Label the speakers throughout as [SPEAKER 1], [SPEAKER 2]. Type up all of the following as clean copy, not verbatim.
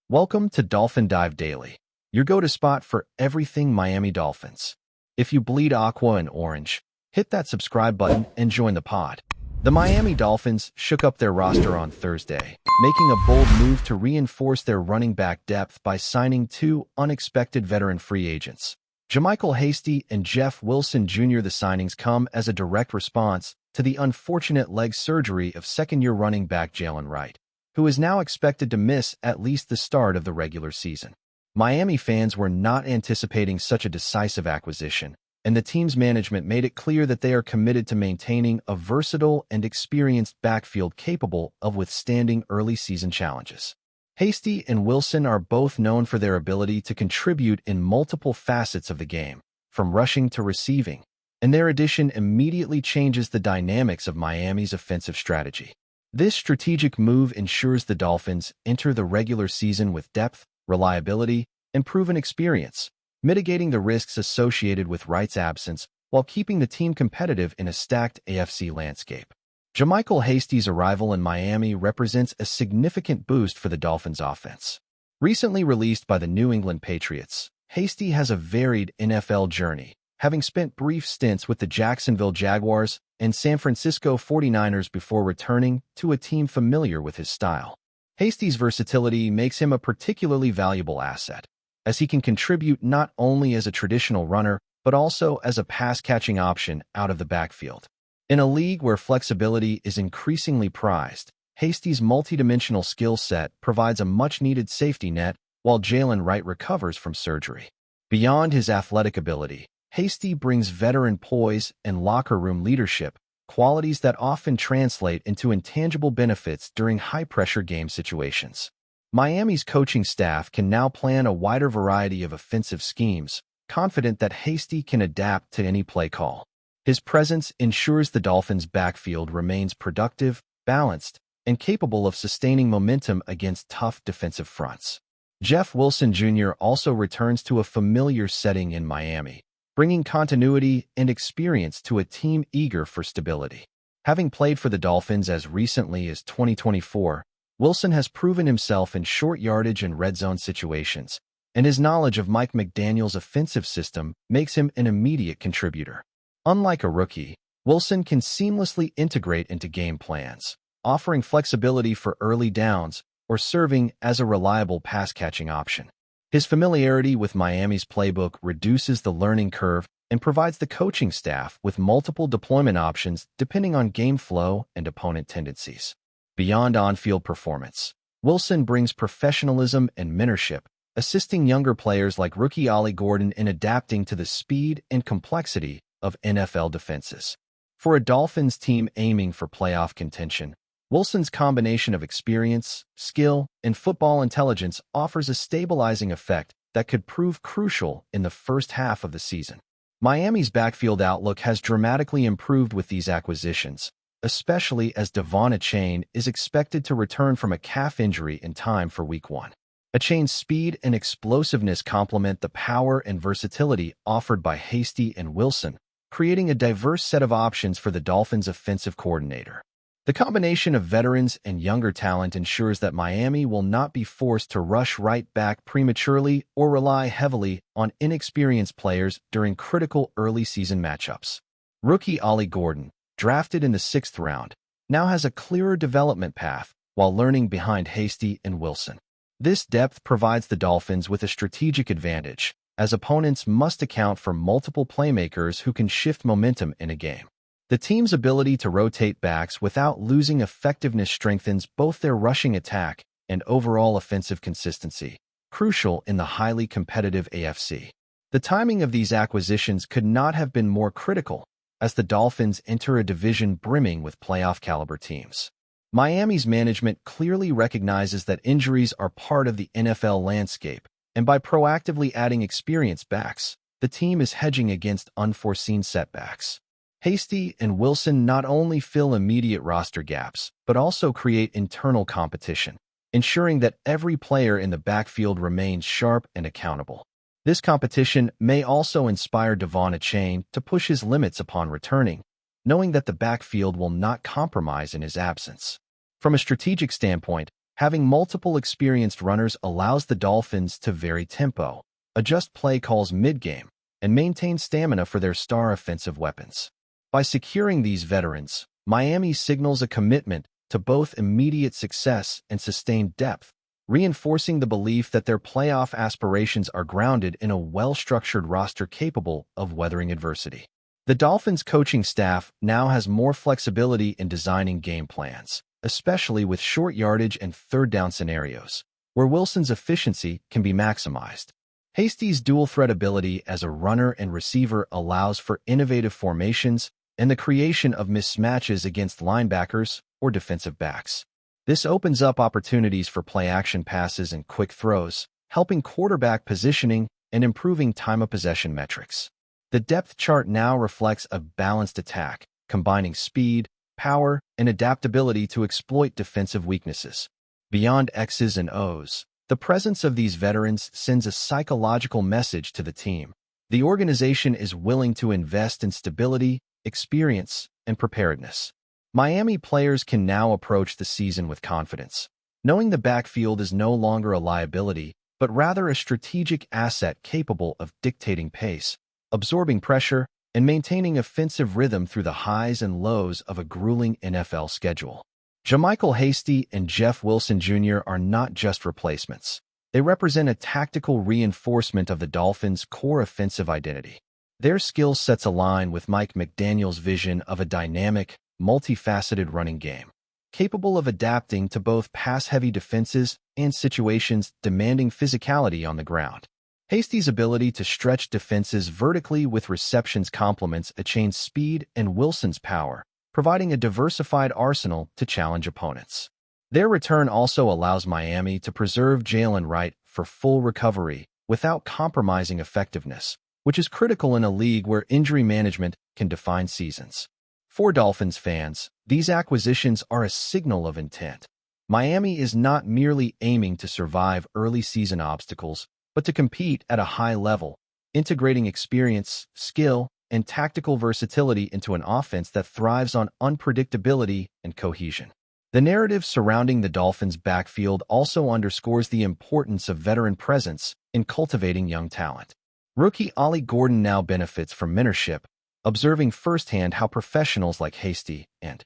[SPEAKER 1] Welcome to Dolphin Dive Daily, your go-to spot for everything Miami Dolphins. If you bleed aqua and orange, hit that subscribe button and join the pod. The Miami Dolphins shook up their roster on Thursday, making a bold move to reinforce their running back depth by signing two unexpected veteran free agents. JaMycal Hasty and Jeff Wilson Jr. The signings come as a direct response to the unfortunate leg surgery of second-year running back Jalen Wright, who is now expected to miss at least the start of the regular season. Miami fans were not anticipating such a decisive acquisition, and the team's management made it clear that they are committed to maintaining a versatile and experienced backfield capable of withstanding early season challenges. Hasty and Wilson are both known for their ability to contribute in multiple facets of the game, from rushing to receiving, and their addition immediately changes the dynamics of Miami's offensive strategy. This strategic move ensures the Dolphins enter the regular season with depth, reliability, and proven experience, mitigating the risks associated with Wright's absence while keeping the team competitive in a stacked AFC landscape. JaMycal Hasty's arrival in Miami represents a significant boost for the Dolphins' offense. Recently released by the New England Patriots, Hasty has a varied NFL journey, having spent brief stints with the Jacksonville Jaguars and San Francisco 49ers before returning to a team familiar with his style. Hasty's versatility makes him a particularly valuable asset, as he can contribute not only as a traditional runner, but also as a pass-catching option out of the backfield. In a league where flexibility is increasingly prized, Hasty's multidimensional skill set provides a much-needed safety net while Jalen Wright recovers from surgery. Beyond his athletic ability, Hasty brings veteran poise and locker room leadership, qualities that often translate into intangible benefits during high-pressure game situations. Miami's coaching staff can now plan a wider variety of offensive schemes, confident that Hasty can adapt to any play call. His presence ensures the Dolphins' backfield remains productive, balanced, and capable of sustaining momentum against tough defensive fronts. Jeff Wilson Jr. also returns to a familiar setting in Miami, bringing continuity and experience to a team eager for stability. Having played for the Dolphins as recently as 2024, Wilson has proven himself in short yardage and red zone situations, and his knowledge of Mike McDaniel's offensive system makes him an immediate contributor. Unlike a rookie, Wilson can seamlessly integrate into game plans, offering flexibility for early downs or serving as a reliable pass-catching option. His familiarity with Miami's playbook reduces the learning curve and provides the coaching staff with multiple deployment options depending on game flow and opponent tendencies. Beyond on-field performance, Wilson brings professionalism and mentorship, assisting younger players like rookie Ollie Gordon in adapting to the speed and complexity of NFL defenses. For a Dolphins team aiming for playoff contention, Wilson's combination of experience, skill, and football intelligence offers a stabilizing effect that could prove crucial in the first half of the season. Miami's backfield outlook has dramatically improved with these acquisitions, especially as Devon Achane is expected to return from a calf injury in time for Week 1. Achane's speed and explosiveness complement the power and versatility offered by Hasty and Wilson, creating a diverse set of options for the Dolphins' offensive coordinator. The combination of veterans and younger talent ensures that Miami will not be forced to rush right back prematurely or rely heavily on inexperienced players during critical early season matchups. Rookie Ollie Gordon, drafted in the 6th round, now has a clearer development path while learning behind Hasty and Wilson. This depth provides the Dolphins with a strategic advantage, as opponents must account for multiple playmakers who can shift momentum in a game. The team's ability to rotate backs without losing effectiveness strengthens both their rushing attack and overall offensive consistency, crucial in the highly competitive AFC. The timing of these acquisitions could not have been more critical, as the Dolphins enter a division brimming with playoff-caliber teams. Miami's management clearly recognizes that injuries are part of the NFL landscape, and by proactively adding experienced backs, the team is hedging against unforeseen setbacks. Hasty and Wilson not only fill immediate roster gaps, but also create internal competition, ensuring that every player in the backfield remains sharp and accountable. This competition may also inspire Devon Achane to push his limits upon returning, knowing that the backfield will not compromise in his absence. From a strategic standpoint, Having multiple experienced runners allows the Dolphins to vary tempo, adjust play calls mid-game, and maintain stamina for their star offensive weapons. By securing these veterans, Miami signals a commitment to both immediate success and sustained depth, reinforcing the belief that their playoff aspirations are grounded in a well-structured roster capable of weathering adversity. The Dolphins' coaching staff now has more flexibility in designing game plans, especially with short yardage and third-down scenarios, where Wilson's efficiency can be maximized. Hasty's dual-threat ability as a runner and receiver allows for innovative formations and the creation of mismatches against linebackers or defensive backs. This opens up opportunities for play-action passes and quick throws, helping quarterback positioning and improving time of possession metrics. The depth chart now reflects a balanced attack, combining speed, power, and adaptability to exploit defensive weaknesses. Beyond X's and O's, the presence of these veterans sends a psychological message to the team. The organization is willing to invest in stability, experience, and preparedness. Miami players can now approach the season with confidence, knowing the backfield is no longer a liability, but rather a strategic asset capable of dictating pace, absorbing pressure, and maintaining offensive rhythm through the highs and lows of a grueling NFL schedule. JaMycal Hasty and Jeff Wilson Jr. are not just replacements. They represent a tactical reinforcement of the Dolphins' core offensive identity. Their skill sets align with Mike McDaniel's vision of a dynamic, multifaceted running game, capable of adapting to both pass-heavy defenses and situations demanding physicality on the ground. Hasty's ability to stretch defenses vertically with receptions complements Achane's speed and Wilson's power, providing a diversified arsenal to challenge opponents. Their return also allows Miami to preserve Jalen Wright for full recovery without compromising effectiveness, which is critical in a league where injury management can define seasons. For Dolphins fans, these acquisitions are a signal of intent. Miami is not merely aiming to survive early season obstacles, but to compete at a high level, integrating experience, skill, and tactical versatility into an offense that thrives on unpredictability and cohesion. The narrative surrounding the Dolphins' backfield also underscores the importance of veteran presence in cultivating young talent. Rookie Ollie Gordon now benefits from mentorship, observing firsthand how professionals like Hasty and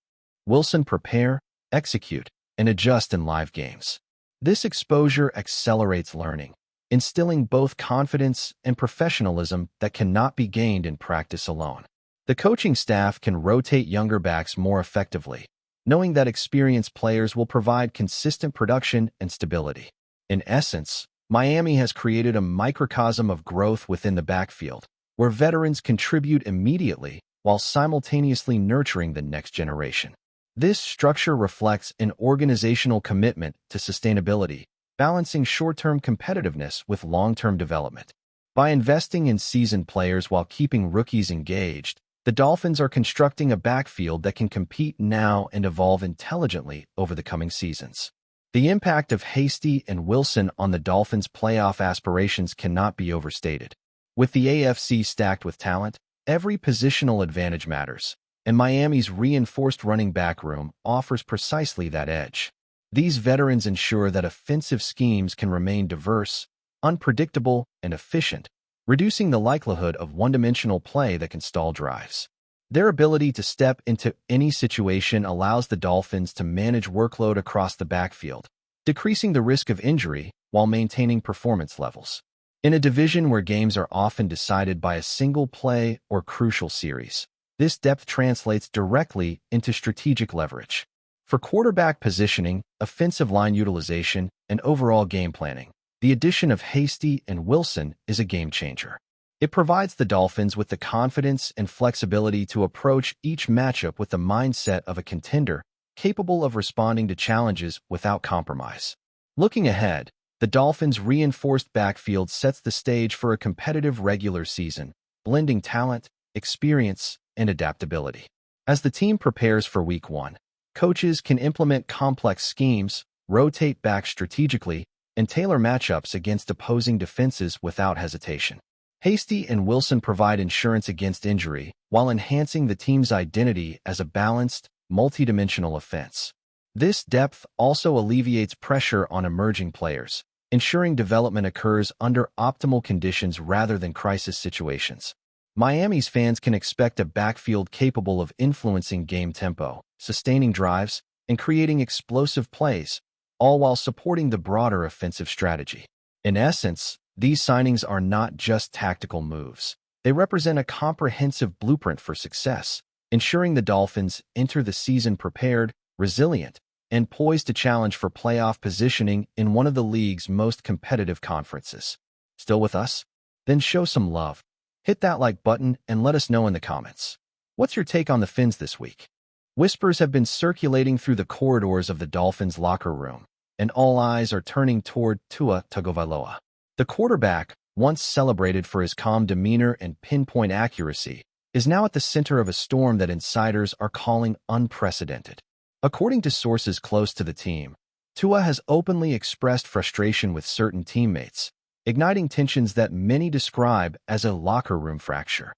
[SPEAKER 1] Wilson prepare, execute, and adjust in live games. This exposure accelerates learning, instilling both confidence and professionalism that cannot be gained in practice alone. The coaching staff can rotate younger backs more effectively, knowing that experienced players will provide consistent production and stability. In essence, Miami has created a microcosm of growth within the backfield, where veterans contribute immediately while simultaneously nurturing the next generation. This structure reflects an organizational commitment to sustainability, balancing short-term competitiveness with long-term development. By investing in seasoned players while keeping rookies engaged, the Dolphins are constructing a backfield that can compete now and evolve intelligently over the coming seasons. The impact of Hasty and Wilson on the Dolphins' playoff aspirations cannot be overstated. With the AFC stacked with talent, every positional advantage matters, and Miami's reinforced running back room offers precisely that edge. These veterans ensure that offensive schemes can remain diverse, unpredictable, and efficient, reducing the likelihood of one-dimensional play that can stall drives. Their ability to step into any situation allows the Dolphins to manage workload across the backfield, decreasing the risk of injury while maintaining performance levels. In a division where games are often decided by a single play or crucial series, this depth translates directly into strategic leverage. For quarterback positioning, offensive line utilization, and overall game planning, the addition of Hasty and Wilson is a game changer. It provides the Dolphins with the confidence and flexibility to approach each matchup with the mindset of a contender, capable of responding to challenges without compromise. Looking ahead, the Dolphins' reinforced backfield sets the stage for a competitive regular season, blending talent, experience, and adaptability. As the team prepares for Week 1, coaches can implement complex schemes, rotate backs strategically, and tailor matchups against opposing defenses without hesitation. Hasty and Wilson provide insurance against injury while enhancing the team's identity as a balanced, multidimensional offense. This depth also alleviates pressure on emerging players, ensuring development occurs under optimal conditions rather than crisis situations. Miami's fans can expect a backfield capable of influencing game tempo, sustaining drives, and creating explosive plays, all while supporting the broader offensive strategy. In essence, these signings are not just tactical moves. They represent a comprehensive blueprint for success, ensuring the Dolphins enter the season prepared, resilient, and poised to challenge for playoff positioning in one of the league's most competitive conferences. Still with us? Then show some love. Hit that like button and let us know in the comments. What's your take on the Fins this week? Whispers have been circulating through the corridors of the Dolphins' locker room, and all eyes are turning toward Tua Tagovailoa. The quarterback, once celebrated for his calm demeanor and pinpoint accuracy, is now at the center of a storm that insiders are calling unprecedented. According to sources close to the team, Tua has openly expressed frustration with certain teammates, igniting tensions that many describe as a locker room fracture.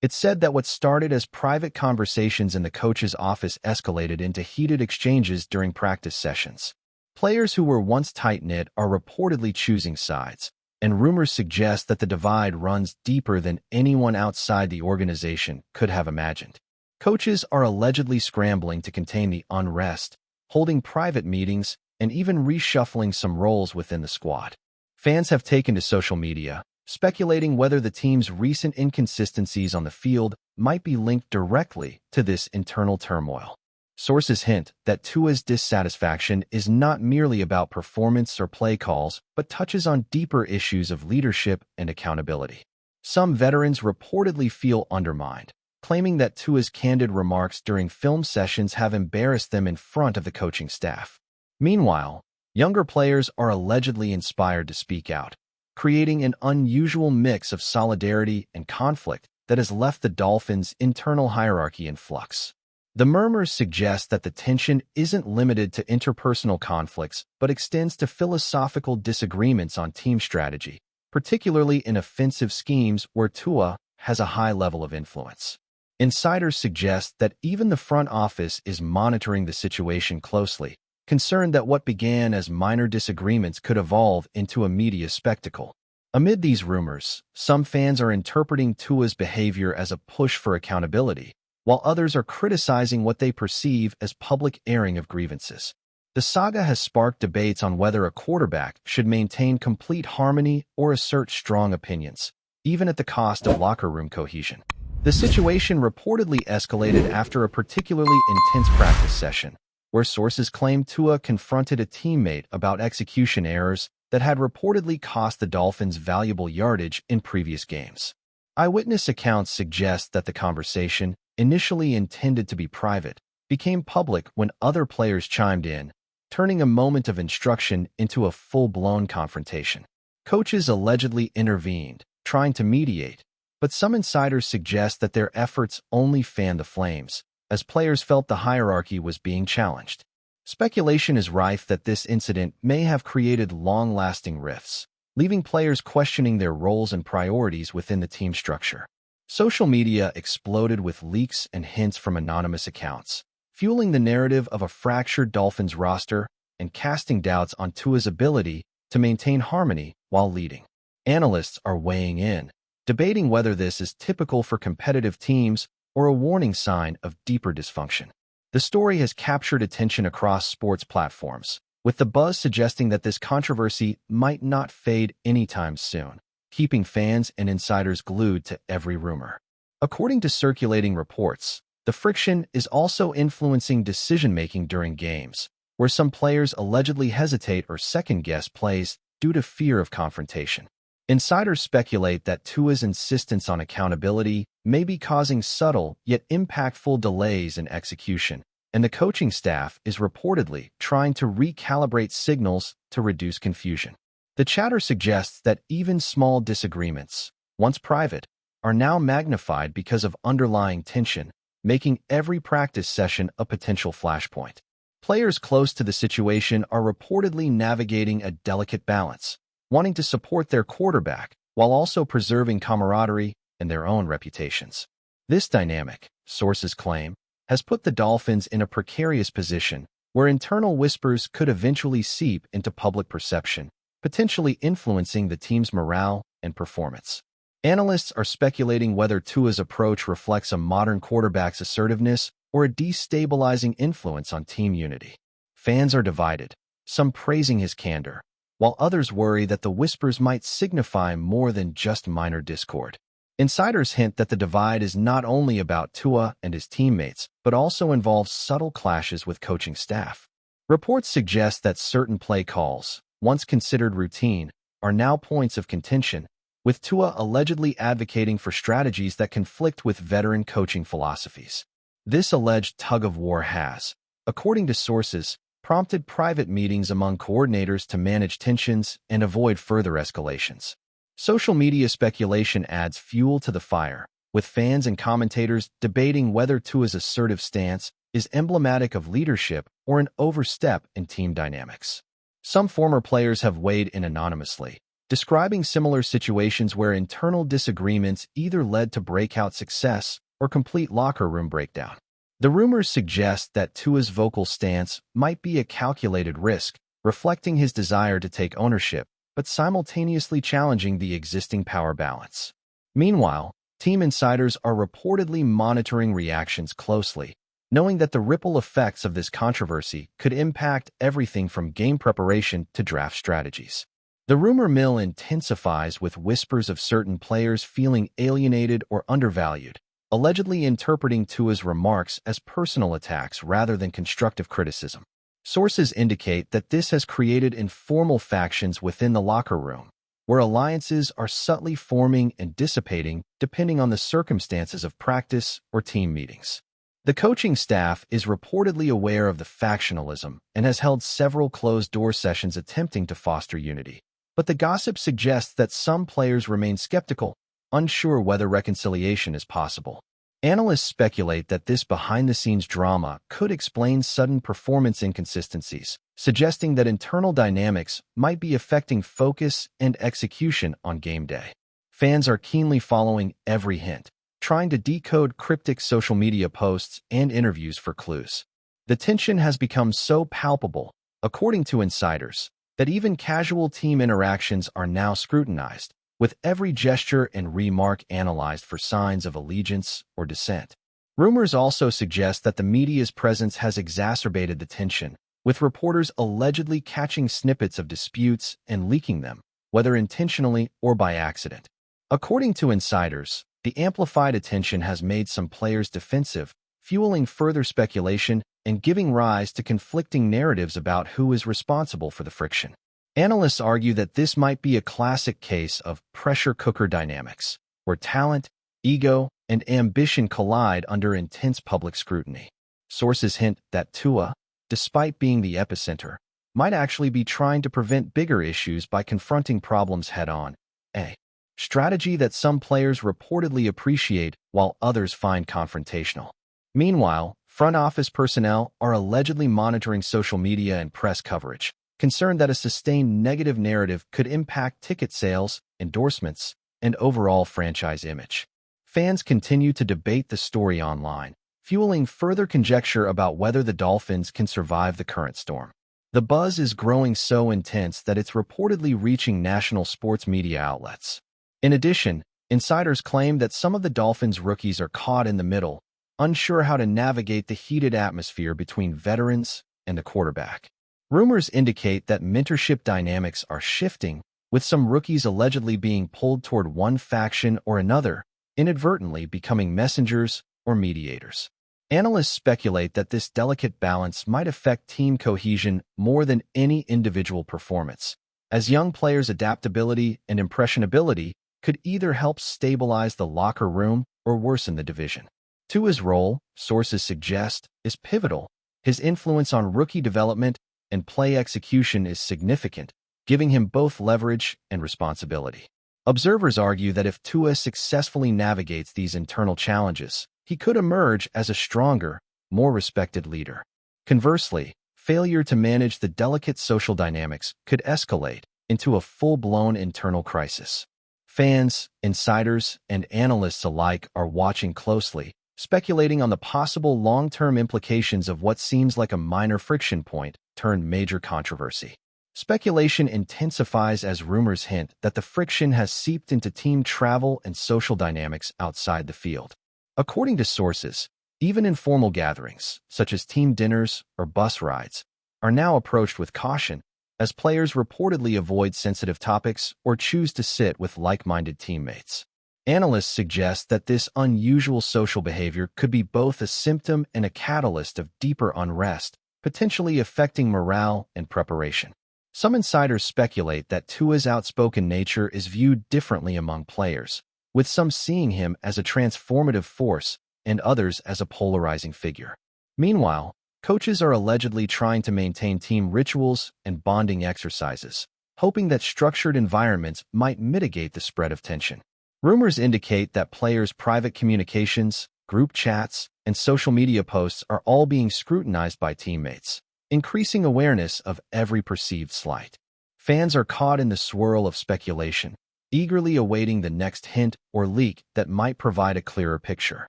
[SPEAKER 1] It's said that what started as private conversations in the coach's office escalated into heated exchanges during practice sessions. Players who were once tight-knit are reportedly choosing sides, and rumors suggest that the divide runs deeper than anyone outside the organization could have imagined. Coaches are allegedly scrambling to contain the unrest, holding private meetings, and even reshuffling some roles within the squad. Fans have taken to social media, speculating whether the team's recent inconsistencies on the field might be linked directly to this internal turmoil. Sources hint that Tua's dissatisfaction is not merely about performance or play calls, but touches on deeper issues of leadership and accountability. Some veterans reportedly feel undermined, claiming that Tua's candid remarks during film sessions have embarrassed them in front of the coaching staff. Meanwhile, younger players are allegedly inspired to speak out, creating an unusual mix of solidarity and conflict that has left the Dolphins' internal hierarchy in flux. The murmurs suggest that the tension isn't limited to interpersonal conflicts but extends to philosophical disagreements on team strategy, particularly in offensive schemes where Tua has a high level of influence. Insiders suggest that even the front office is monitoring the situation closely, concerned that what began as minor disagreements could evolve into a media spectacle. Amid these rumors, some fans are interpreting Tua's behavior as a push for accountability, while others are criticizing what they perceive as public airing of grievances. The saga has sparked debates on whether a quarterback should maintain complete harmony or assert strong opinions, even at the cost of locker room cohesion. The situation reportedly escalated after a particularly intense practice session, where sources claim Tua confronted a teammate about execution errors that had reportedly cost the Dolphins valuable yardage in previous games. Eyewitness accounts suggest that the conversation, initially intended to be private, became public when other players chimed in, turning a moment of instruction into a full-blown confrontation. Coaches allegedly intervened, trying to mediate, but some insiders suggest that their efforts only fanned the flames, as players felt the hierarchy was being challenged. Speculation is rife that this incident may have created long-lasting rifts, leaving players questioning their roles and priorities within the team structure. Social media exploded with leaks and hints from anonymous accounts, fueling the narrative of a fractured Dolphins roster and casting doubts on Tua's ability to maintain harmony while leading. Analysts are weighing in, debating whether this is typical for competitive teams or a warning sign of deeper dysfunction. The story has captured attention across sports platforms, with the buzz suggesting that this controversy might not fade anytime soon, keeping fans and insiders glued to every rumor. According to circulating reports, the friction is also influencing decision-making during games, where some players allegedly hesitate or second-guess plays due to fear of confrontation. Insiders speculate that Tua's insistence on accountability may be causing subtle yet impactful delays in execution, and the coaching staff is reportedly trying to recalibrate signals to reduce confusion. The chatter suggests that even small disagreements, once private, are now magnified because of underlying tension, making every practice session a potential flashpoint. Players close to the situation are reportedly navigating a delicate balance, wanting to support their quarterback while also preserving camaraderie and their own reputations. This dynamic, sources claim, has put the Dolphins in a precarious position, where internal whispers could eventually seep into public perception, potentially influencing the team's morale and performance. Analysts are speculating whether Tua's approach reflects a modern quarterback's assertiveness or a destabilizing influence on team unity. Fans are divided, some praising his candor, while others worry that the whispers might signify more than just minor discord. Insiders hint that the divide is not only about Tua and his teammates, but also involves subtle clashes with coaching staff. Reports suggest that certain play calls, once considered routine, are now points of contention, with Tua allegedly advocating for strategies that conflict with veteran coaching philosophies. This alleged tug-of-war has, according to sources, prompted private meetings among coordinators to manage tensions and avoid further escalations. Social media speculation adds fuel to the fire, with fans and commentators debating whether Tua's assertive stance is emblematic of leadership or an overstep in team dynamics. Some former players have weighed in anonymously, describing similar situations where internal disagreements either led to breakout success or complete locker room breakdown. The rumors suggest that Tua's vocal stance might be a calculated risk, reflecting his desire to take ownership, but simultaneously challenging the existing power balance. Meanwhile, team insiders are reportedly monitoring reactions closely, knowing that the ripple effects of this controversy could impact everything from game preparation to draft strategies. The rumor mill intensifies with whispers of certain players feeling alienated or undervalued, allegedly interpreting Tua's remarks as personal attacks rather than constructive criticism. Sources indicate that this has created informal factions within the locker room, where alliances are subtly forming and dissipating depending on the circumstances of practice or team meetings. The coaching staff is reportedly aware of the factionalism and has held several closed-door sessions attempting to foster unity. But the gossip suggests that some players remain skeptical, unsure whether reconciliation is possible. Analysts speculate that this behind-the-scenes drama could explain sudden performance inconsistencies, suggesting that internal dynamics might be affecting focus and execution on game day. Fans are keenly following every hint, trying to decode cryptic social media posts and interviews for clues. The tension has become so palpable, according to insiders, that even casual team interactions are now scrutinized, with every gesture and remark analyzed for signs of allegiance or dissent. Rumors also suggest that the media's presence has exacerbated the tension, with reporters allegedly catching snippets of disputes and leaking them, whether intentionally or by accident. According to insiders, the amplified attention has made some players defensive, fueling further speculation and giving rise to conflicting narratives about who is responsible for the friction. Analysts argue that this might be a classic case of pressure cooker dynamics, where talent, ego, and ambition collide under intense public scrutiny. Sources hint that Tua, despite being the epicenter, might actually be trying to prevent bigger issues by confronting problems head-on, a strategy that some players reportedly appreciate while others find confrontational. Meanwhile, front office personnel are allegedly monitoring social media and press coverage, concerned that a sustained negative narrative could impact ticket sales, endorsements, and overall franchise image. Fans continue to debate the story online, fueling further conjecture about whether the Dolphins can survive the current storm. The buzz is growing so intense that it's reportedly reaching national sports media outlets. In addition, insiders claim that some of the Dolphins' rookies are caught in the middle, unsure how to navigate the heated atmosphere between veterans and the quarterback. Rumors indicate that mentorship dynamics are shifting, with some rookies allegedly being pulled toward one faction or another, inadvertently becoming messengers or mediators. Analysts speculate that this delicate balance might affect team cohesion more than any individual performance, as young players' adaptability and impressionability could either help stabilize the locker room or worsen the division. Tua's role, sources suggest, is pivotal. His influence on rookie development and play execution is significant, giving him both leverage and responsibility. Observers argue that if Tua successfully navigates these internal challenges, he could emerge as a stronger, more respected leader. Conversely, failure to manage the delicate social dynamics could escalate into a full-blown internal crisis. Fans, insiders, and analysts alike are watching closely, speculating on the possible long-term implications of what seems like a minor friction point turned major controversy. Speculation intensifies as rumors hint that the friction has seeped into team travel and social dynamics outside the field. According to sources, even informal gatherings, such as team dinners or bus rides, are now approached with caution, as players reportedly avoid sensitive topics or choose to sit with like-minded teammates. Analysts suggest that this unusual social behavior could be both a symptom and a catalyst of deeper unrest, potentially affecting morale and preparation. Some insiders speculate that Tua's outspoken nature is viewed differently among players, with some seeing him as a transformative force and others as a polarizing figure. Meanwhile, coaches are allegedly trying to maintain team rituals and bonding exercises, hoping that structured environments might mitigate the spread of tension. Rumors indicate that players' private communications, group chats, and social media posts are all being scrutinized by teammates, increasing awareness of every perceived slight. Fans are caught in the swirl of speculation, eagerly awaiting the next hint or leak that might provide a clearer picture.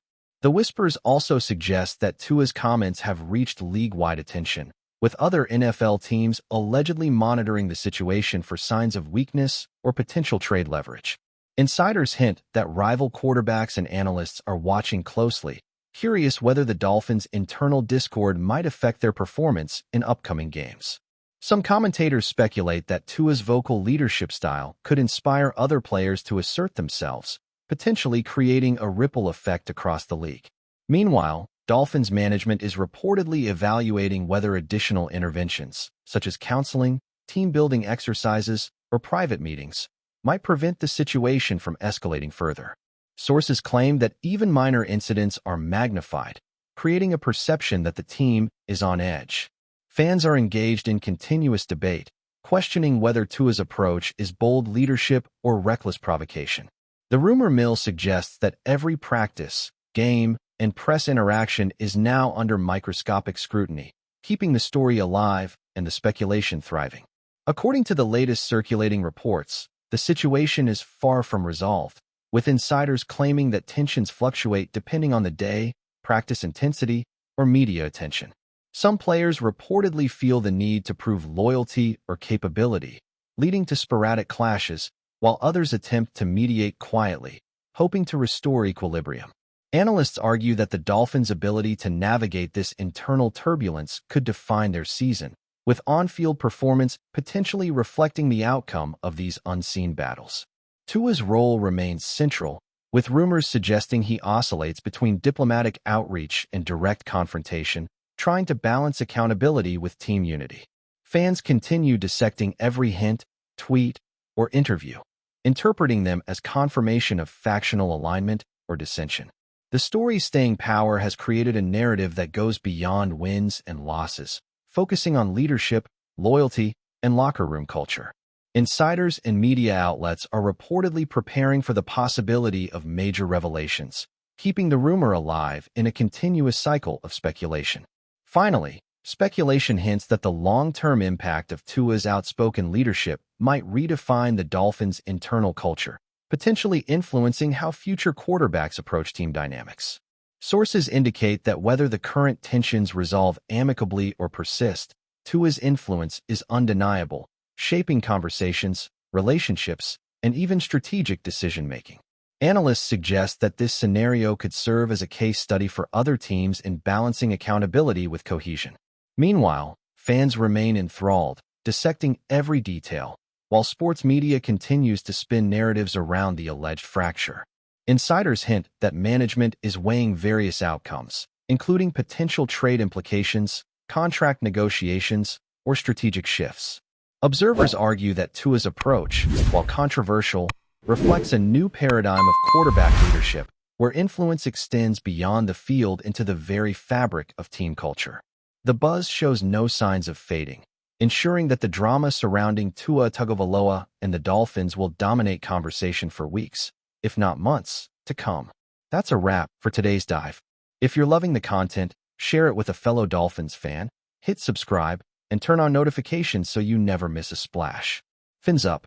[SPEAKER 1] The whispers also suggest that Tua's comments have reached league-wide attention, with other NFL teams allegedly monitoring the situation for signs of weakness or potential trade leverage. Insiders hint that rival quarterbacks and analysts are watching closely, curious whether the Dolphins' internal discord might affect their performance in upcoming games. Some commentators speculate that Tua's vocal leadership style could inspire other players to assert themselves, potentially creating a ripple effect across the league. Meanwhile, Dolphins management is reportedly evaluating whether additional interventions, such as counseling, team-building exercises, or private meetings, might prevent the situation from escalating further. Sources claim that even minor incidents are magnified, creating a perception that the team is on edge. Fans are engaged in continuous debate, questioning whether Tua's approach is bold leadership or reckless provocation. The rumor mill suggests that every practice, game, and press interaction is now under microscopic scrutiny, keeping the story alive and the speculation thriving. According to the latest circulating reports, the situation is far from resolved, with insiders claiming that tensions fluctuate depending on the day, practice intensity, or media attention. Some players reportedly feel the need to prove loyalty or capability, leading to sporadic clashes, while others attempt to mediate quietly, hoping to restore equilibrium. Analysts argue that the Dolphins' ability to navigate this internal turbulence could define their season, with on-field performance potentially reflecting the outcome of these unseen battles. Tua's role remains central, with rumors suggesting he oscillates between diplomatic outreach and direct confrontation, trying to balance accountability with team unity. Fans continue dissecting every hint, tweet, or interview, interpreting them as confirmation of factional alignment or dissension. The story's staying power has created a narrative that goes beyond wins and losses, focusing on leadership, loyalty, and locker room culture. Insiders and media outlets are reportedly preparing for the possibility of major revelations, keeping the rumor alive in a continuous cycle of speculation. Finally, speculation hints that the long-term impact of Tua's outspoken leadership might redefine the Dolphins' internal culture, potentially influencing how future quarterbacks approach team dynamics. Sources indicate that whether the current tensions resolve amicably or persist, Tua's influence is undeniable, shaping conversations, relationships, and even strategic decision-making. Analysts suggest that this scenario could serve as a case study for other teams in balancing accountability with cohesion. Meanwhile, fans remain enthralled, dissecting every detail, while sports media continues to spin narratives around the alleged fracture. Insiders hint that management is weighing various outcomes, including potential trade implications, contract negotiations, or strategic shifts. Observers argue that Tua's approach, while controversial, reflects a new paradigm of quarterback leadership, where influence extends beyond the field into the very fabric of team culture. The buzz shows no signs of fading, ensuring that the drama surrounding Tua Tagovailoa and the Dolphins will dominate conversation for weeks, if not months, to come. That's a wrap for today's dive. If you're loving the content, share it with a fellow Dolphins fan, hit subscribe, and turn on notifications so you never miss a splash. Fins up.